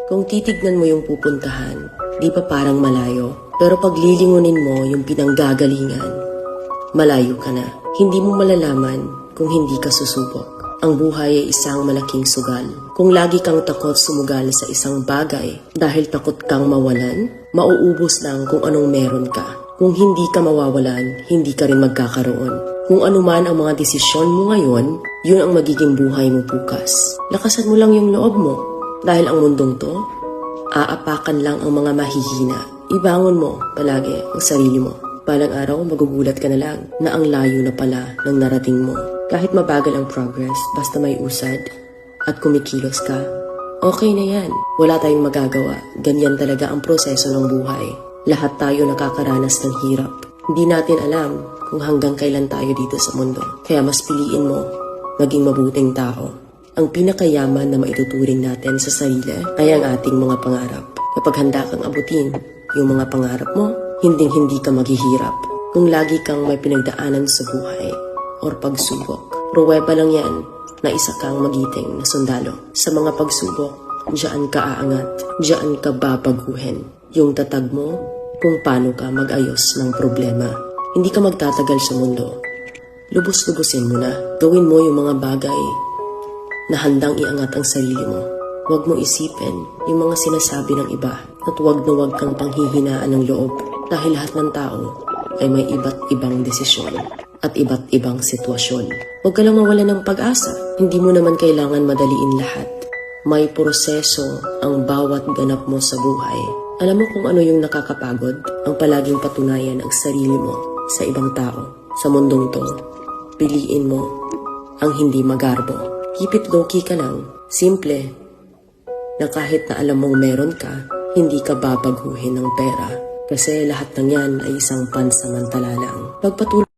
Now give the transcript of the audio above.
Kung titignan mo yung pupuntahan, di pa parang malayo. Pero pag lilingunin mo yung pinanggagalingan, malayo ka na. Hindi mo malalaman kung hindi ka susubok. Ang buhay ay isang malaking sugal. Kung lagi kang takot sumugal sa isang bagay dahil takot kang mawalan, mauubos lang kung anong meron ka. Kung hindi ka mawawalan, hindi ka rin magkakaroon. Kung ano man ang mga desisyon mo ngayon, yun ang magiging buhay mo bukas. Lakasan mo lang yung loob mo. Dahil ang mundong to, aapakan lang ang mga mahihina. Ibangon mo palagi ang sarili mo. Balang araw, magugulat ka na lang na ang layo na pala ng narating mo. Kahit mabagal ang progress, basta may usad at kumikilos ka, okay na yan. Wala tayong magagawa. Ganyan talaga ang proseso ng buhay. Lahat tayo nakakaranas ng hirap. Hindi natin alam kung hanggang kailan tayo dito sa mundo. Kaya mas piliin mo maging mabuting tao. Ang pinakayaman na maituturing natin sa sarili ay ang ating mga pangarap. Kapag handa kang abutin yung mga pangarap mo, hinding-hindi ka maghihirap. Kung lagi kang may pinagdaanan sa buhay or pagsubok, pruweba lang yan na isa kang magiting na sundalo. Sa mga pagsubok, diyan ka aangat, diyan ka babaguhin. Yung tatag mo kung paano ka mag-ayos ng problema. Hindi ka magtatagal sa mundo. Lubos-lubusin mo na. Gawin mo yung mga bagay na handang iangat ang sarili mo. Huwag mo isipin yung mga sinasabi ng iba at huwag na huwag kang panghihinaan ng loob dahil lahat ng tao ay may iba't ibang desisyon at iba't ibang sitwasyon. Huwag ka lang mawalan ng pag-asa. Hindi mo naman kailangan madaliin lahat. May proseso ang bawat ganap mo sa buhay. Alam mo kung ano yung nakakapagod? Ang palaging patunayan ang sarili mo sa ibang tao. Sa mundong to, piliin mo ang hindi magarbo. Keep it low-key ka lang. Simple. Na kahit na alam mong meron ka, hindi ka babaguhin ng pera. Kasi lahat ng yan ay isang pansamantala lang. Pagpatuloy